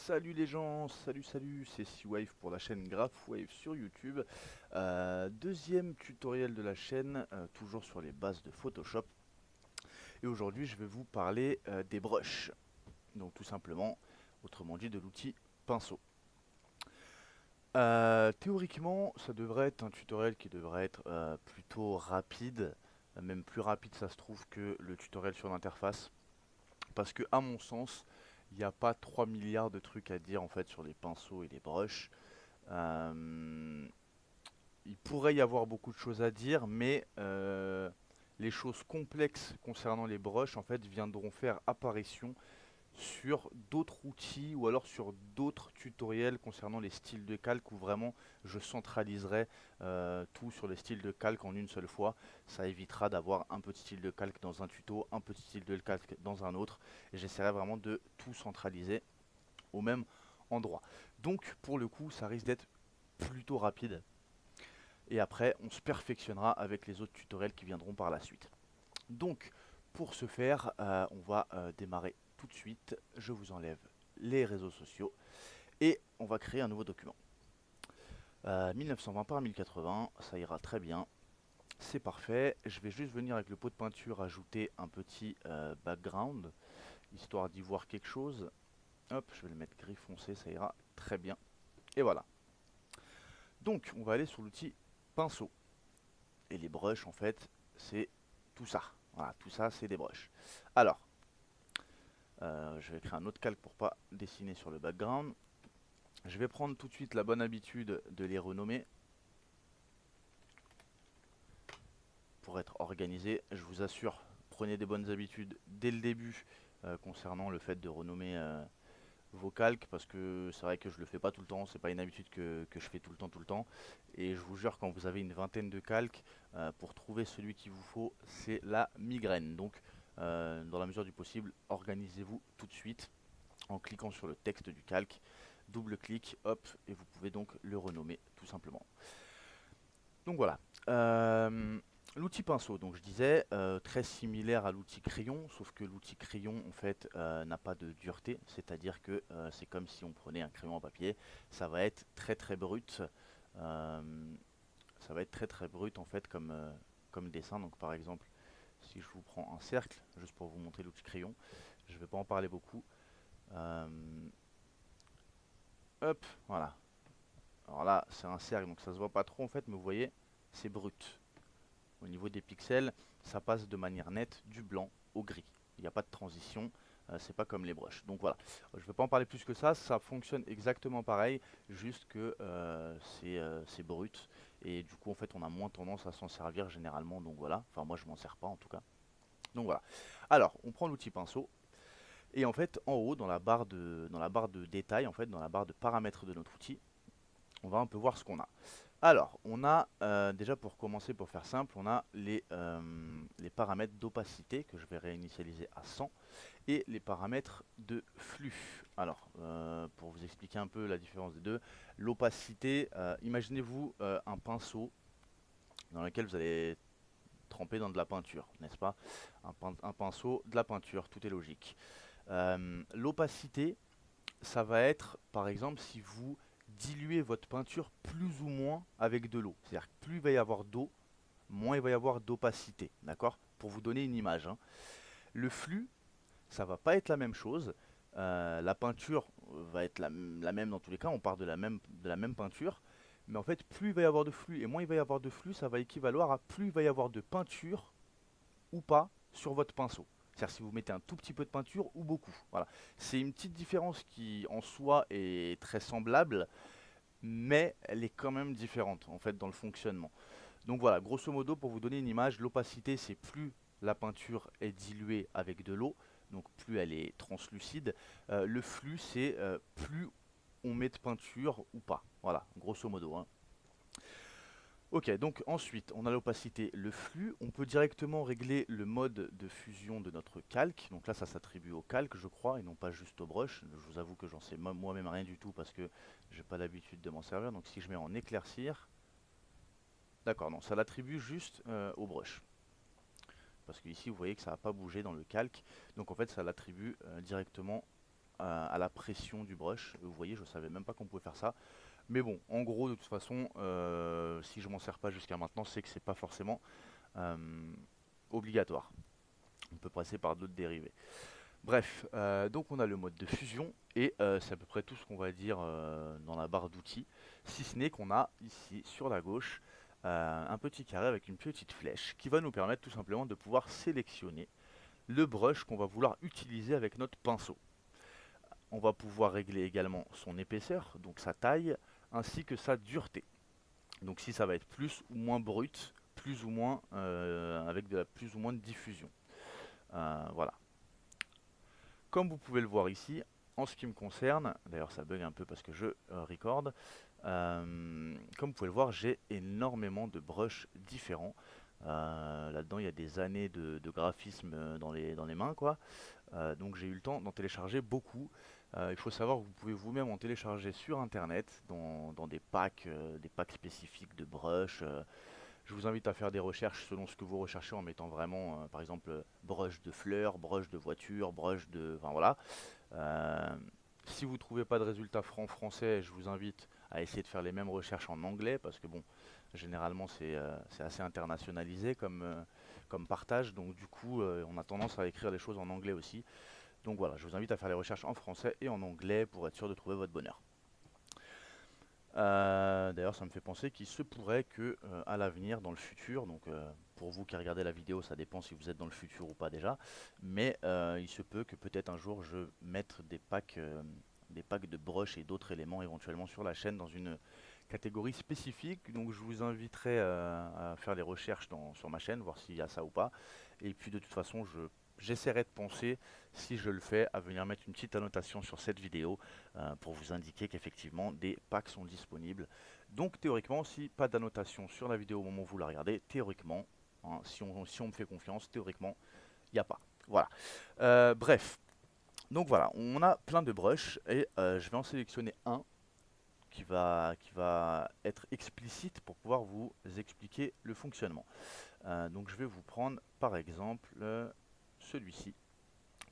Salut les gens, salut, c'est Seawave pour la chaîne GraphWave sur YouTube. Deuxième tutoriel de la chaîne, toujours sur les bases de Photoshop. Et aujourd'hui je vais vous parler des brushes. Donc tout simplement, autrement dit de l'outil pinceau. Théoriquement, ça devrait être un tutoriel qui devrait être plutôt rapide. Même plus rapide ça se trouve que le tutoriel sur l'interface. Parce que à mon sens, il n'y a pas 3 milliards de trucs à dire en fait sur les pinceaux et les brushes. Euh, il pourrait y avoir beaucoup de choses à dire, mais les choses complexes concernant les brushes en fait viendront faire apparition sur d'autres outils ou alors sur d'autres tutoriels concernant les styles de calque où vraiment je centraliserai tout sur les styles de calque en une seule fois. Ça évitera d'avoir un petit style de calque dans un tuto, un petit style de calque dans un autre, et j'essaierai vraiment de tout centraliser au même endroit. Donc pour le coup ça risque d'être plutôt rapide et après on se perfectionnera avec les autres tutoriels qui viendront par la suite. Donc pour ce faire, on va démarrer tout de suite. Je vous enlève les réseaux sociaux et on va créer un nouveau document. 1920 par 1080, ça ira très bien. C'est parfait. Je vais juste venir avec le pot de peinture ajouter un petit background, histoire d'y voir quelque chose. Hop, je vais le mettre gris foncé, ça ira très bien. Et voilà. Donc on va aller sur l'outil pinceau. Et les brushes en fait, c'est tout ça. Voilà, tout ça c'est des brushes. Alors, je vais créer un autre calque pour pas dessiner sur le background. Je vais prendre tout de suite la bonne habitude de les renommer pour être organisé. Je vous assure, prenez des bonnes habitudes dès le début concernant le fait de renommer vos calques, parce que c'est vrai que je le fais pas tout le temps, c'est pas une habitude que je fais tout le temps. Et je vous jure, quand vous avez une vingtaine de calques, pour trouver celui qu'il vous faut, c'est la migraine. Donc, dans la mesure du possible, organisez-vous tout de suite en cliquant sur le texte du calque, double-clic, hop, et vous pouvez donc le renommer tout simplement. Donc voilà. L'outil pinceau, donc je disais, très similaire à l'outil crayon, sauf que l'outil crayon en fait n'a pas de dureté, c'est-à-dire que c'est comme si on prenait un crayon à papier, ça va être très brut, euh, ça va être très brut en fait comme dessin. Donc par exemple, si je vous prends un cercle, juste pour vous montrer l'outil crayon, je ne vais pas en parler beaucoup. Euh, Hop, voilà. Alors là, c'est un cercle, donc ça se voit pas trop en fait, mais vous voyez, c'est brut. Au niveau des pixels, ça passe de manière nette du blanc au gris. Il n'y a pas de transition, c'est pas comme les brushes. Donc voilà, je ne vais pas en parler plus que ça fonctionne exactement pareil, juste que c'est brut. Et du coup, en fait, on a moins tendance à s'en servir généralement, donc voilà. Enfin, moi, je m'en sers pas en tout cas. Donc voilà. Alors, on prend l'outil pinceau. Et en fait, en haut, dans la barre de détail, en fait, dans la barre de paramètres de notre outil, on va un peu voir ce qu'on a. Alors, on a déjà pour commencer, pour faire simple, on a les paramètres d'opacité que je vais réinitialiser à 100 et les paramètres de flux. Alors, pour vous expliquer un peu la différence des deux, l'opacité, imaginez-vous un pinceau dans lequel vous allez tremper dans de la peinture, n'est-ce pas? Un pinceau, de la peinture, tout est logique. L'opacité, ça va être, par exemple, si vous diluez votre peinture plus ou moins avec de l'eau. C'est-à-dire que plus il va y avoir d'eau, moins il va y avoir d'opacité. D'accord? Pour vous donner une image, hein. Le flux, ça va pas être la même chose. La peinture va être la même dans tous les cas. On part de la même peinture. Mais en fait, plus il va y avoir de flux et moins il va y avoir de flux, ça va équivaloir à plus il va y avoir de peinture ou pas sur votre pinceau. C'est-à-dire si vous mettez un tout petit peu de peinture ou beaucoup. Voilà. C'est une petite différence qui en soi est très semblable, mais elle est quand même différente en fait dans le fonctionnement. Donc voilà, grosso modo pour vous donner une image, l'opacité c'est plus la peinture est diluée avec de l'eau, donc plus elle est translucide. Le flux c'est plus on met de peinture ou pas. Voilà, grosso modo, hein. Ok, donc ensuite, on a l'opacité, le flux. On peut directement régler le mode de fusion de notre calque. Donc là, ça s'attribue au calque, je crois, et non pas juste au brush. Je vous avoue que j'en sais moi-même rien du tout parce que j'ai pas l'habitude de m'en servir. Donc si je mets en éclaircir, d'accord, non, ça l'attribue juste au brush. Parce que ici, vous voyez que ça n'a pas bougé dans le calque. Donc en fait, ça l'attribue directement à la pression du brush. Vous voyez, je savais même pas qu'on pouvait faire ça. Mais bon, en gros, de toute façon, si je m'en sers pas jusqu'à maintenant, c'est que c'est pas forcément euh, obligatoire. On peut passer par d'autres dérivés. Bref, donc on a le mode de fusion et c'est à peu près tout ce qu'on va dire dans la barre d'outils, si ce n'est qu'on a ici sur la gauche un petit carré avec une petite flèche qui va nous permettre tout simplement de pouvoir sélectionner le brush qu'on va vouloir utiliser avec notre pinceau. On va pouvoir régler également son épaisseur, donc sa taille, ainsi que sa dureté. Donc si ça va être plus ou moins brut, plus ou moins avec de la plus ou moins de diffusion. Voilà. Comme vous pouvez le voir ici, en ce qui me concerne, d'ailleurs ça bug un peu parce que je record, comme vous pouvez le voir, j'ai énormément de brushes différents. Là-dedans, il y a des années de graphisme dans les mains, quoi. Donc j'ai eu le temps d'en télécharger beaucoup. Il faut savoir que vous pouvez vous-même en télécharger sur internet, dans des packs spécifiques de brushes. Je vous invite à faire des recherches selon ce que vous recherchez en mettant vraiment, par exemple, brush de fleurs, brush de voiture, brush de... Enfin voilà. Euh, Si vous ne trouvez pas de résultats français, je vous invite à essayer de faire les mêmes recherches en anglais parce que bon, généralement c'est assez internationalisé comme partage, donc du coup on a tendance à écrire les choses en anglais aussi. Donc voilà, je vous invite à faire les recherches en français et en anglais pour être sûr de trouver votre bonheur. D'ailleurs, ça me fait penser qu'il se pourrait que à l'avenir, dans le futur, donc pour vous qui regardez la vidéo, ça dépend si vous êtes dans le futur ou pas déjà, mais il se peut que peut-être un jour je mette des packs de brush et d'autres éléments éventuellement sur la chaîne dans une catégorie spécifique. Donc je vous inviterai à faire des recherches sur ma chaîne, voir s'il y a ça ou pas. Et puis de toute façon, j'essaierai de penser, si je le fais, à venir mettre une petite annotation sur cette vidéo pour vous indiquer qu'effectivement des packs sont disponibles. Donc théoriquement, si pas d'annotation sur la vidéo au moment où vous la regardez, théoriquement, hein, si on me fait confiance, théoriquement, il n'y a pas. Voilà. Bref, donc voilà, on a plein de brushes et je vais en sélectionner un qui va être explicite pour pouvoir vous expliquer le fonctionnement. Donc je vais vous prendre par exemple celui-ci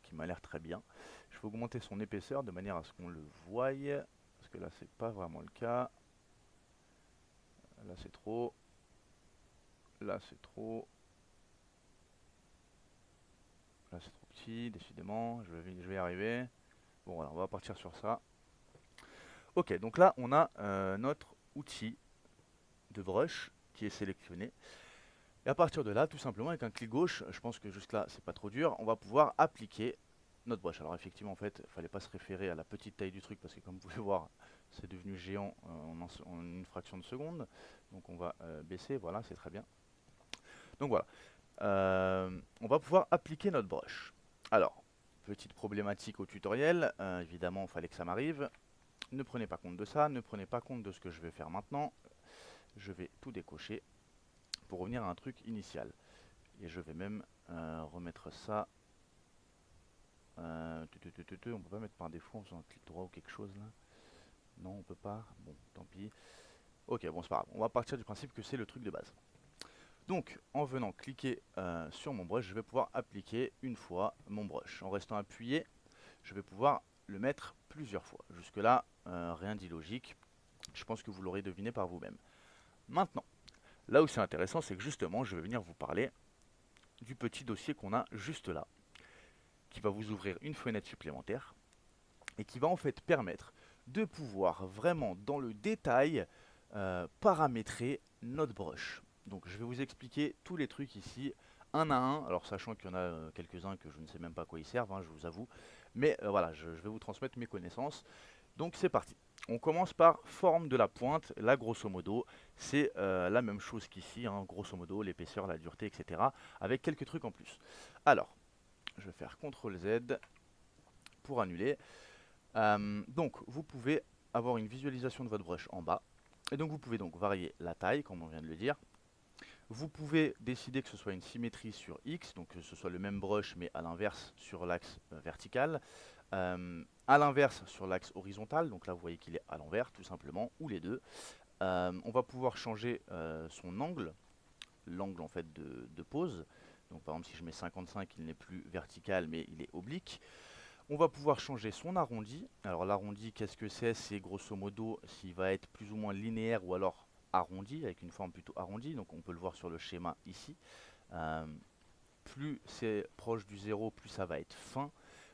qui m'a l'air très bien. Je vais augmenter son épaisseur de manière à ce qu'on le voie, parce que là c'est pas vraiment le cas. Là c'est trop. Là c'est trop. Là c'est trop petit, décidément. Je vais y arriver. Bon voilà, on va partir sur ça. Ok, donc là on a notre outil de brush qui est sélectionné. Et à partir de là, tout simplement avec un clic gauche, je pense que jusque là c'est pas trop dur, on va pouvoir appliquer notre brush. Alors effectivement en fait, il fallait pas se référer à la petite taille du truc parce que comme vous pouvez voir, c'est devenu géant en une fraction de seconde. Donc on va baisser, voilà, c'est très bien. Donc voilà, on va pouvoir appliquer notre brush. Alors, petite problématique au tutoriel, évidemment il fallait que ça m'arrive. Ne prenez pas compte de ça, ne prenez pas compte de ce que je vais faire maintenant. Je vais tout décocher pour revenir à un truc initial. Et je vais même remettre ça. On peut pas mettre par défaut en faisant un clic droit ou quelque chose là. Non, on peut pas. Bon, tant pis. Ok, bon, c'est pas grave. On va partir du principe que c'est le truc de base. Donc, en venant cliquer sur mon brush, je vais pouvoir appliquer une fois mon brush. En restant appuyé, je vais pouvoir le mettre plusieurs fois. Jusque-là, rien d'illogique. Je pense que vous l'aurez deviné par vous-même. Maintenant, là où c'est intéressant, c'est que justement, je vais venir vous parler du petit dossier qu'on a juste là, qui va vous ouvrir une fenêtre supplémentaire et qui va en fait permettre de pouvoir vraiment dans le détail paramétrer notre brush. Donc je vais vous expliquer tous les trucs ici un à un, alors sachant qu'il y en a quelques-uns que je ne sais même pas à quoi ils servent, hein, je vous avoue, mais voilà, je vais vous transmettre mes connaissances. Donc c'est parti. On commence par forme de la pointe. Là, grosso modo, c'est la même chose qu'ici, hein, grosso modo, l'épaisseur, la dureté, etc. Avec quelques trucs en plus. Alors, je vais faire CTRL Z pour annuler. Donc, vous pouvez avoir une visualisation de votre brush en bas. Et donc, vous pouvez donc varier la taille, comme on vient de le dire. Vous pouvez décider que ce soit une symétrie sur X, donc que ce soit le même brush, mais à l'inverse sur l'axe vertical. À l'inverse sur l'axe horizontal, donc là vous voyez qu'il est à l'envers tout simplement, ou les deux. On va pouvoir changer son angle, l'angle en fait de pose. Donc par exemple si je mets 55, il n'est plus vertical mais il est oblique. On va pouvoir changer son arrondi. Alors l'arrondi, qu'est-ce que c'est? C'est grosso modo s'il va être plus ou moins linéaire ou alors arrondi, avec une forme plutôt arrondie. Donc on peut le voir sur le schéma ici. Euh, Plus c'est proche du 0, plus ça va être fin.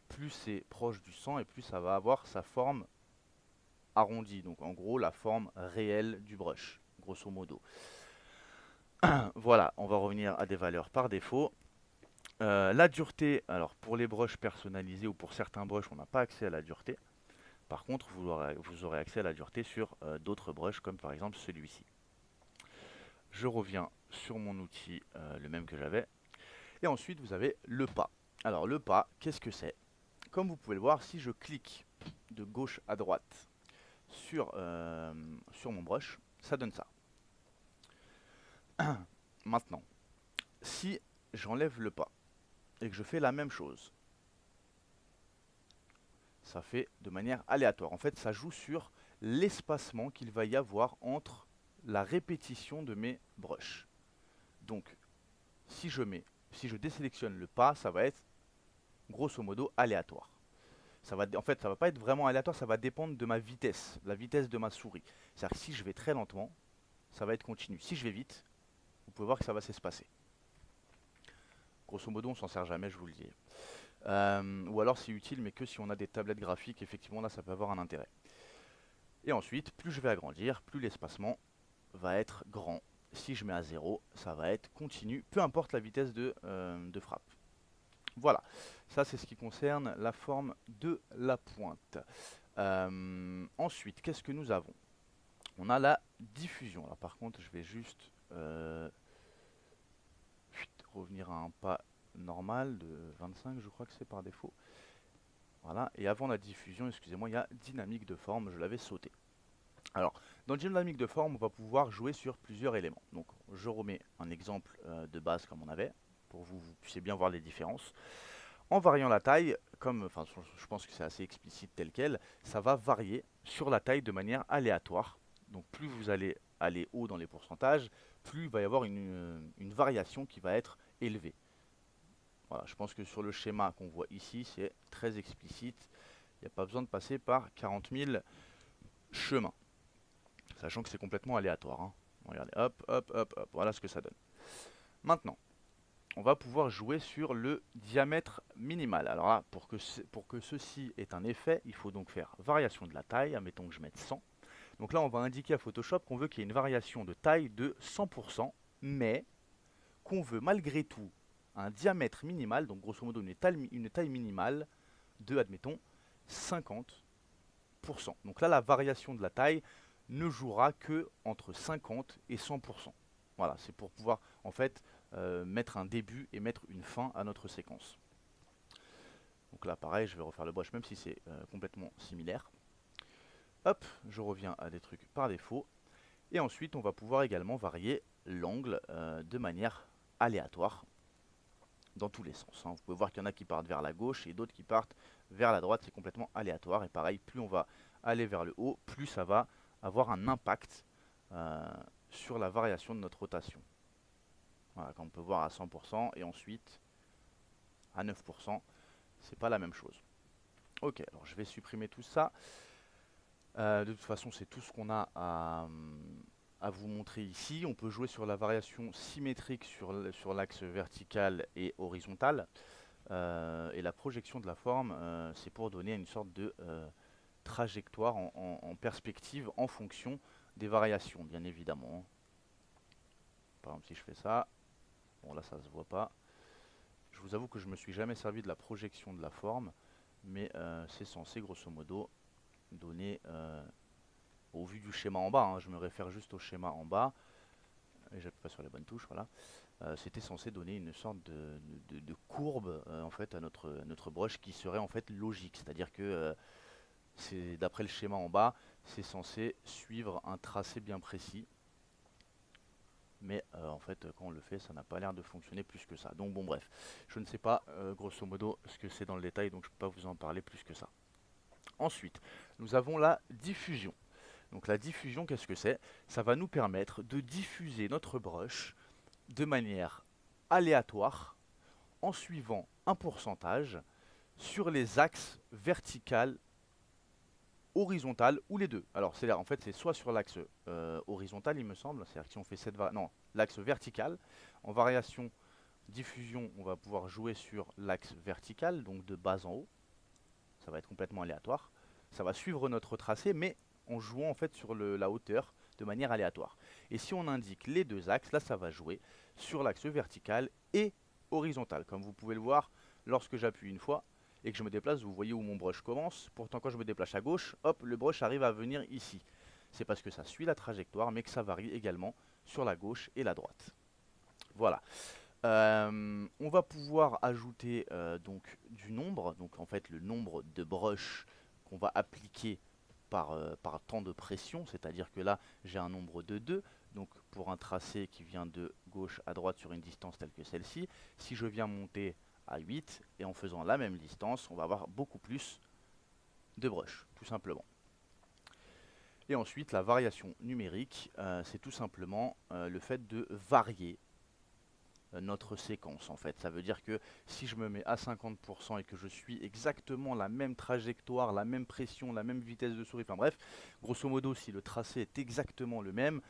Plus c'est proche du 100 et plus ça va avoir sa forme arrondie. Donc en gros la forme réelle du brush, grosso modo. Voilà, on va revenir à des valeurs par défaut. La dureté, alors pour les brushes personnalisés ou pour certains brushes, on n'a pas accès à la dureté. Par contre, vous aurez accès à la dureté sur d'autres brushes, comme par exemple celui-ci. Je reviens sur mon outil, le même que j'avais. Et ensuite, vous avez le pas. Alors le pas, qu'est-ce que c'est? Comme vous pouvez le voir, si je clique de gauche à droite sur mon brush, ça donne ça. Maintenant, si j'enlève le pas et que je fais la même chose, ça fait de manière aléatoire. En fait, ça joue sur l'espacement qu'il va y avoir entre la répétition de mes brushes. Donc, si je désélectionne le pas, ça va être grosso modo aléatoire. En fait, ça va pas être vraiment aléatoire, ça va dépendre de ma vitesse, la vitesse de ma souris. C'est-à-dire que si je vais très lentement, ça va être continu. Si je vais vite, vous pouvez voir que ça va s'espacer. Grosso modo, on s'en sert jamais, je vous le dis. Ou alors c'est utile, mais que si on a des tablettes graphiques, effectivement là ça peut avoir un intérêt. Et ensuite, plus je vais agrandir, plus l'espacement va être grand. Si je mets à 0, ça va être continu, peu importe la vitesse de frappe. Voilà, ça c'est ce qui concerne la forme de la pointe. Ensuite, qu'est-ce que nous avons? On a la diffusion. Alors par contre, je vais juste revenir à un pas normal de 25, je crois que c'est par défaut. Voilà, et avant la diffusion, excusez-moi, il y a dynamique de forme, je l'avais sauté. Alors, dans dynamique de forme, on va pouvoir jouer sur plusieurs éléments. Donc, je remets un exemple de base comme on avait, pour que vous puissiez bien voir les différences. En variant la taille, enfin, je pense que c'est assez explicite tel quel, ça va varier sur la taille de manière aléatoire. Donc, plus vous allez aller haut dans les pourcentages, plus il va y avoir une variation qui va être élevée. Voilà, je pense que sur le schéma qu'on voit ici, c'est très explicite. Il n'y a pas besoin de passer par 40 000 chemins. Sachant que c'est complètement aléatoire. Hein. Regardez, hop, hop, hop, hop. Voilà ce que ça donne. Maintenant, on va pouvoir jouer sur le diamètre minimal. Alors là, pour que ceci ait un effet, il faut donc faire variation de la taille. Admettons que je mette 100. Donc là, on va indiquer à Photoshop qu'on veut qu'il y ait une variation de taille de 100%, mais qu'on veut malgré tout un diamètre minimal, donc grosso modo une taille minimale de, admettons, 50%. Donc là, la variation de la taille ne jouera que entre 50 et 100%. Voilà, c'est pour pouvoir en fait mettre un début et mettre une fin à notre séquence. Donc là, pareil, je vais refaire le brush même si c'est complètement similaire. Hop, je reviens à des trucs par défaut. Et ensuite, on va pouvoir également varier l'angle de manière aléatoire dans tous les sens. Hein. Vous pouvez voir qu'il y en a qui partent vers la gauche et d'autres qui partent vers la droite. C'est complètement aléatoire. Et pareil, plus on va aller vers le haut, plus ça va avoir un impact sur la variation de notre rotation. Voilà, comme on peut voir à 100% et ensuite à 9%, c'est pas la même chose. Ok, alors je vais supprimer tout ça. De toute façon, c'est tout ce qu'on a à vous montrer ici. On peut jouer sur la variation symétrique sur l'axe vertical et horizontal. Et la projection de la forme, c'est pour donner une sorte de trajectoire en perspective en fonction des variations, bien évidemment. Par exemple, si je fais ça, bon là ça se voit pas. Je vous avoue que je me suis jamais servi de la projection de la forme, mais c'est censé grosso modo donner, au vu du schéma en bas, hein, je me réfère juste au schéma en bas, et j'appuie pas sur les bonnes touches, voilà. C'était censé donner une sorte de courbe en fait à notre brush qui serait en fait logique, c'est-à-dire que c'est d'après le schéma en bas, c'est censé suivre un tracé bien précis. Mais en fait, quand on le fait, ça n'a pas l'air de fonctionner plus que ça. Donc bon, bref, je ne sais pas grosso modo ce que c'est dans le détail, donc je ne peux pas vous en parler plus que ça. Ensuite, nous avons la diffusion. Donc la diffusion, qu'est-ce que c'est? Ça va nous permettre de diffuser notre brush de manière aléatoire en suivant un pourcentage sur les axes vertical, horizontal ou les deux. Alors c'est en fait c'est soit sur l'axe horizontal il me semble, c'est-à-dire que si on fait non, l'axe vertical, en variation diffusion on va pouvoir jouer sur l'axe vertical, donc de bas en haut, ça va être complètement aléatoire, ça va suivre notre tracé mais en jouant en fait sur la hauteur de manière aléatoire. Et si on indique les deux axes, là ça va jouer sur l'axe vertical et horizontal. Comme vous pouvez le voir, lorsque j'appuie une fois et que je me déplace, vous voyez où mon brush commence. Pourtant quand je me déplace à gauche, hop, le brush arrive à venir ici. C'est parce que ça suit la trajectoire, mais que ça varie également sur la gauche et la droite. Voilà. On va pouvoir ajouter donc du nombre, donc en fait le nombre de brushes qu'on va appliquer par temps de pression, c'est-à-dire que là j'ai un nombre de 2, donc pour un tracé qui vient de gauche à droite sur une distance telle que celle-ci, si je viens monter à 8 et en faisant la même distance, on va avoir beaucoup plus de brushes, tout simplement. Et ensuite la variation numérique, c'est tout simplement le fait de varier notre séquence en fait. Ça veut dire que si je me mets à 50% et que je suis exactement la même trajectoire, la même pression, la même vitesse de souris, enfin bref, grosso modo si le tracé est exactement le même,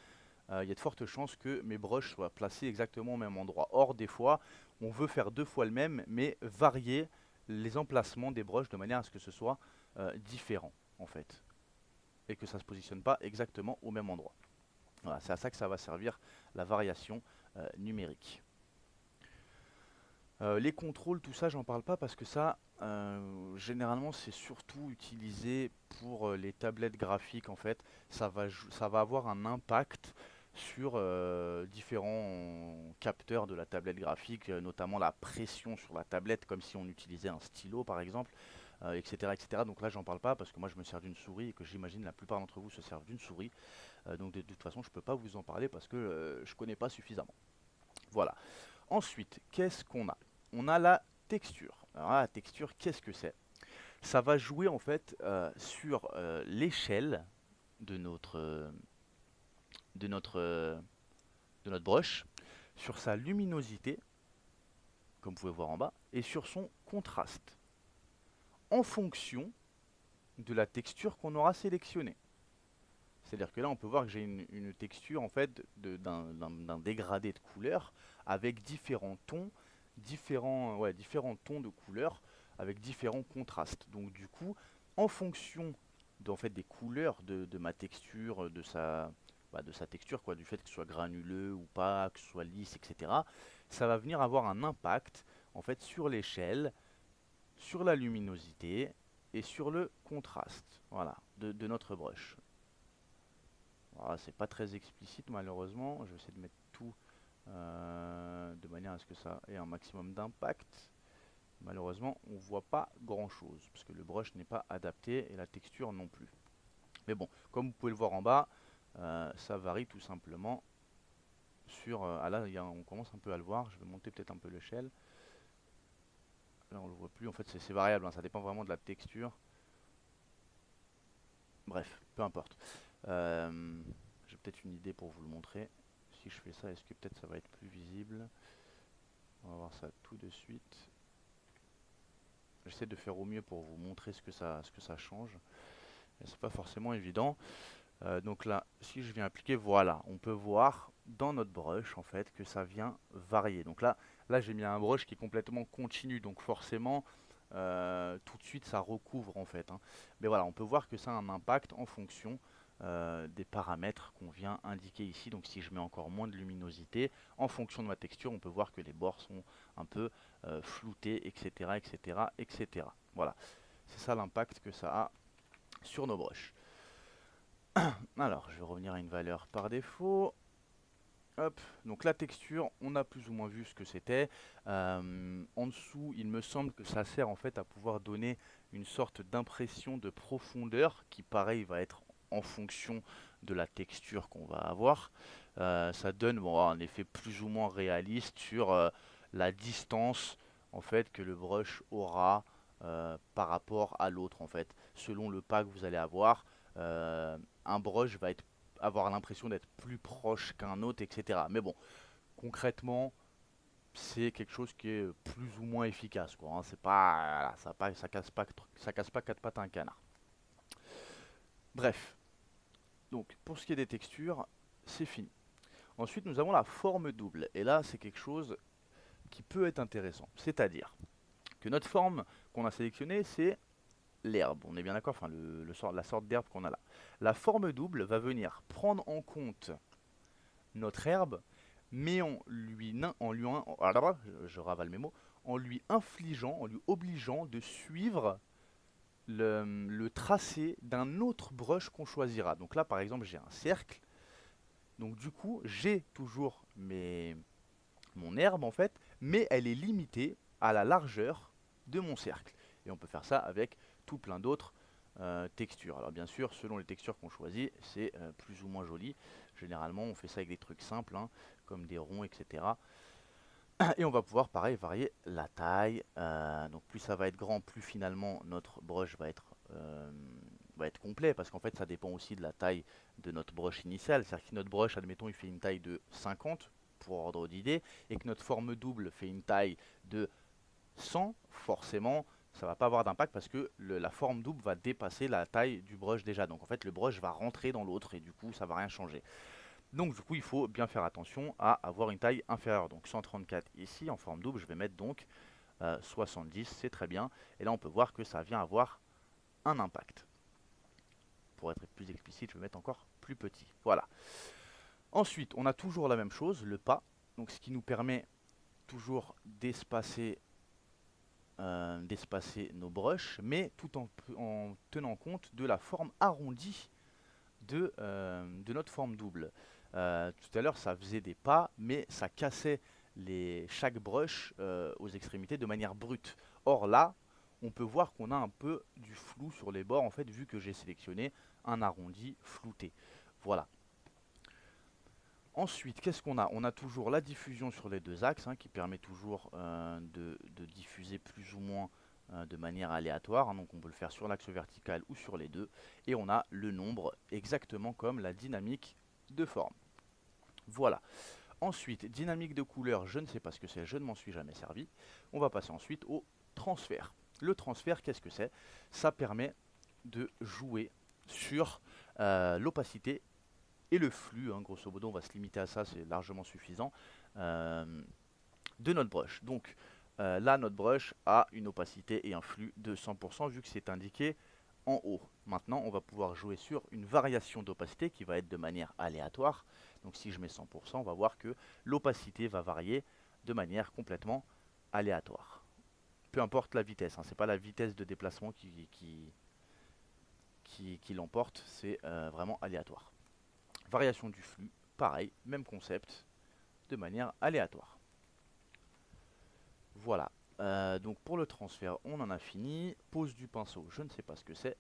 il y a de fortes chances que mes brushes soient placés exactement au même endroit. Or des fois, on veut faire 2 fois le même, mais varier les emplacements des brushes de manière à ce que ce soit différent en fait. Et que ça ne se positionne pas exactement au même endroit. Voilà, c'est à ça que ça va servir la variation numérique. Les contrôles, tout ça, j'en parle pas parce que ça, généralement, c'est surtout utilisé pour les tablettes graphiques. En fait, ça va avoir un impact sur différents capteurs de la tablette graphique, notamment la pression sur la tablette, comme si on utilisait un stylo, par exemple, etc., etc. Donc là, j'en parle pas parce que moi, je me sers d'une souris et que j'imagine la plupart d'entre vous se servent d'une souris. Donc de toute façon, je peux pas vous en parler parce que je connais pas suffisamment. Voilà. Ensuite, qu'est-ce qu'on a? On a la texture. Alors la texture, qu'est-ce que c'est? Ça va jouer en fait sur l'échelle de de notre, euh, de notre brush, sur sa luminosité, comme vous pouvez voir en bas, et sur son contraste, en fonction de la texture qu'on aura sélectionnée. C'est-à-dire que là, on peut voir que j'ai une texture en fait d'un dégradé de couleurs avec différents tons, différents tons de couleurs avec différents contrastes. Donc du coup, en fonction en fait, des couleurs de ma texture, de sa texture, quoi, du fait que ce soit granuleux ou pas, que ce soit lisse, etc., ça va venir avoir un impact en fait sur l'échelle, sur la luminosité et sur le contraste, voilà, de notre brush. Voilà, c'est pas très explicite malheureusement. Je vais essayer de mettre tout de manière à ce que ça ait un maximum d'impact. Malheureusement, on voit pas grand chose parce que le brush n'est pas adapté et la texture non plus. Mais bon, comme vous pouvez le voir en bas, ça varie tout simplement sur. Ah là, on commence un peu à le voir. Je vais monter peut-être un peu l'échelle. Là, on le voit plus. En fait, c'est variable. Hein, ça dépend vraiment de la texture. Bref, peu importe. J'ai peut-être une idée pour vous le montrer. Si je fais ça, est-ce que peut-être ça va être plus visible? On va voir ça tout de suite. J'essaie de faire au mieux pour vous montrer ce que ça change. C'est pas forcément évident. Donc là, si je viens appliquer, voilà, on peut voir dans notre brush en fait que ça vient varier. Donc là j'ai mis un brush qui est complètement continu, donc forcément tout de suite ça recouvre en fait. Hein. Mais voilà, on peut voir que ça a un impact en fonction des paramètres qu'on vient indiquer ici. Donc si je mets encore moins de luminosité, en fonction de ma texture, on peut voir que les bords sont un peu floutés, etc., etc., etc. Voilà, c'est ça l'impact que ça a sur nos brushes. Alors, je vais revenir à une valeur par défaut. Hop, donc la texture, on a plus ou moins vu ce que c'était. En dessous, il me semble que ça sert en fait à pouvoir donner une sorte d'impression de profondeur qui, pareil, va être en fonction de la texture qu'on va avoir. Ça donne bon, un effet plus ou moins réaliste sur la distance en fait que le brush aura par rapport à l'autre en fait. Selon le pas que vous allez avoir, un brush va avoir l'impression d'être plus proche qu'un autre, etc. Mais bon, concrètement, c'est quelque chose qui est plus ou moins efficace, quoi, hein. C'est pas, voilà, ça casse pas quatre pattes à un canard. Bref, donc pour ce qui est des textures, c'est fini. Ensuite, nous avons la forme double. Et là, c'est quelque chose qui peut être intéressant. C'est-à-dire que notre forme qu'on a sélectionnée, c'est l'herbe. On est bien d'accord, enfin la sorte d'herbe qu'on a là. La forme double va venir prendre en compte notre herbe, mais je ravale mes mots, en lui infligeant, en lui obligeant de suivre le tracé d'un autre brush qu'on choisira. Donc là, par exemple, j'ai un cercle. Donc du coup, j'ai toujours mon herbe en fait, mais elle est limitée à la largeur de mon cercle. Et on peut faire ça avec tout plein d'autres textures. Alors bien sûr, selon les textures qu'on choisit, c'est plus ou moins joli. Généralement, on fait ça avec des trucs simples, hein, comme des ronds, etc. Et on va pouvoir, pareil, varier la taille. Donc plus ça va être grand, plus finalement notre brush va être complet, parce qu'en fait, ça dépend aussi de la taille de notre brush initiale. C'est-à-dire que si notre brush, admettons, il fait une taille de 50, pour ordre d'idée, et que notre forme double fait une taille de 100, forcément, ça va pas avoir d'impact parce que la forme double va dépasser la taille du brush déjà. Donc en fait, le brush va rentrer dans l'autre et du coup, ça va rien changer. Donc du coup, il faut bien faire attention à avoir une taille inférieure. Donc 134 ici, en forme double, je vais mettre donc 70, c'est très bien. Et là, on peut voir que ça vient avoir un impact. Pour être plus explicite, je vais mettre encore plus petit. Voilà. Ensuite, on a toujours la même chose, le pas. Donc ce qui nous permet toujours d'espacer nos brushes, mais tout en tenant compte de la forme arrondie de notre forme double. Tout à l'heure, ça faisait des pas, mais ça cassait chaque brush aux extrémités de manière brute. Or là, on peut voir qu'on a un peu du flou sur les bords, en fait, vu que j'ai sélectionné un arrondi flouté. Voilà. Ensuite, qu'est-ce qu'on a? On a toujours la diffusion sur les deux axes, hein, qui permet toujours de diffuser plus ou moins de manière aléatoire, hein. Donc on peut le faire sur l'axe vertical ou sur les deux. Et on a le nombre exactement comme la dynamique de forme. Voilà. Ensuite, dynamique de couleur, je ne sais pas ce que c'est, je ne m'en suis jamais servi. On va passer ensuite au transfert. Le transfert, qu'est-ce que c'est? Ça permet de jouer sur l'opacité et le flux, hein, grosso modo, on va se limiter à ça, c'est largement suffisant, euh, de notre brush. Donc là, notre brush a une opacité et un flux de 100% vu que c'est indiqué en haut. Maintenant, on va pouvoir jouer sur une variation d'opacité qui va être de manière aléatoire. Donc si je mets 100%, on va voir que l'opacité va varier de manière complètement aléatoire. Peu importe la vitesse, hein, c'est pas la vitesse de déplacement qui l'emporte, c'est vraiment aléatoire. Variation du flux, pareil, même concept, de manière aléatoire. Voilà. Donc pour le transfert, on en a fini. Pose du pinceau, je ne sais pas ce que c'est.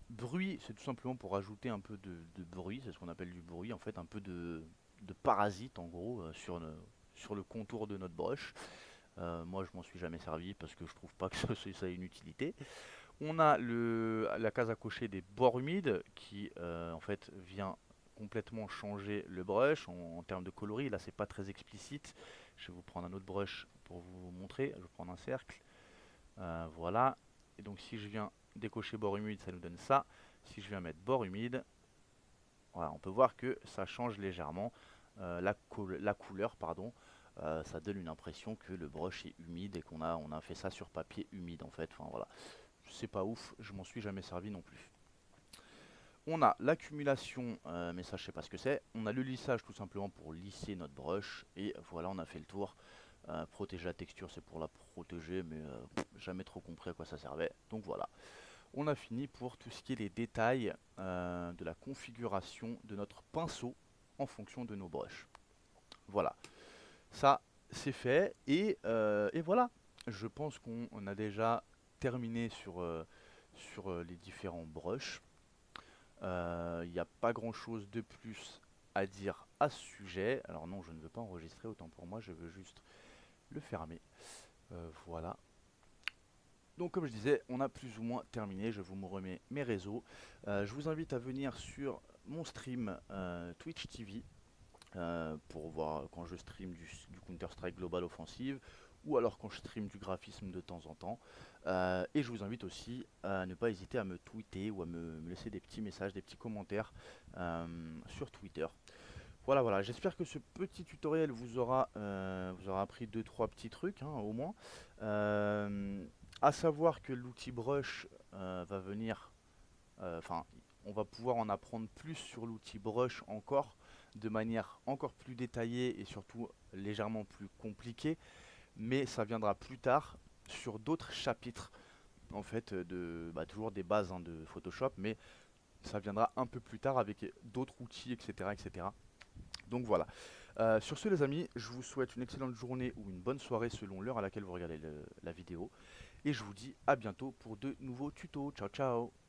Bruit, c'est tout simplement pour ajouter un peu de bruit, c'est ce qu'on appelle du bruit, en fait, un peu de parasite en gros sur le contour de notre brush. Moi je m'en suis jamais servi parce que je trouve pas que ça ait une utilité. On a la case à cocher des bords humides qui en fait vient complètement changer le brush en termes de coloris. Là c'est pas très explicite. Je vais vous prendre un autre brush pour vous montrer. Je vais prendre un cercle. Voilà. Et donc si je viens décocher bord humide, ça nous donne ça. Si je viens mettre bord humide, voilà, on peut voir que ça change légèrement la couleur, pardon. Ça donne une impression que le brush est humide et on a fait ça sur papier humide en fait. Enfin voilà, c'est pas ouf, je m'en suis jamais servi non plus. On a l'accumulation, mais ça je sais pas ce que c'est. On a le lissage tout simplement pour lisser notre brush. Et voilà, on a fait le tour. Protéger la texture, c'est pour la protéger, mais jamais trop compris à quoi ça servait. Donc voilà, on a fini pour tout ce qui est les détails de la configuration de notre pinceau en fonction de nos brushes. Voilà, ça c'est fait. Et voilà, je pense qu'on a déjà terminé sur les différents brushes. Il n'y a pas grand chose de plus à dire à ce sujet. Alors non, je ne veux pas enregistrer, autant pour moi, je veux juste le fermer. Voilà. Donc comme je disais, on a plus ou moins terminé. Je vous remets mes réseaux. Je vous invite à venir sur mon stream Twitch TV. pour voir quand je stream du Counter-Strike Global Offensive ou alors quand je stream du graphisme de temps en temps. Et je vous invite aussi à ne pas hésiter à me tweeter ou à me laisser des petits messages, des petits commentaires sur Twitter. Voilà, voilà, j'espère que ce petit tutoriel vous aura appris deux trois petits trucs, hein, au moins. À savoir que l'outil Brush va venir, enfin, on va pouvoir en apprendre plus sur l'outil Brush encore, de manière encore plus détaillée et surtout légèrement plus compliquée, mais ça viendra plus tard sur d'autres chapitres, en fait, toujours des bases, hein, de Photoshop, mais ça viendra un peu plus tard avec d'autres outils, etc., etc. Donc voilà. Sur ce les amis, je vous souhaite une excellente journée ou une bonne soirée selon l'heure à laquelle vous regardez la vidéo. Et je vous dis à bientôt pour de nouveaux tutos. Ciao ciao.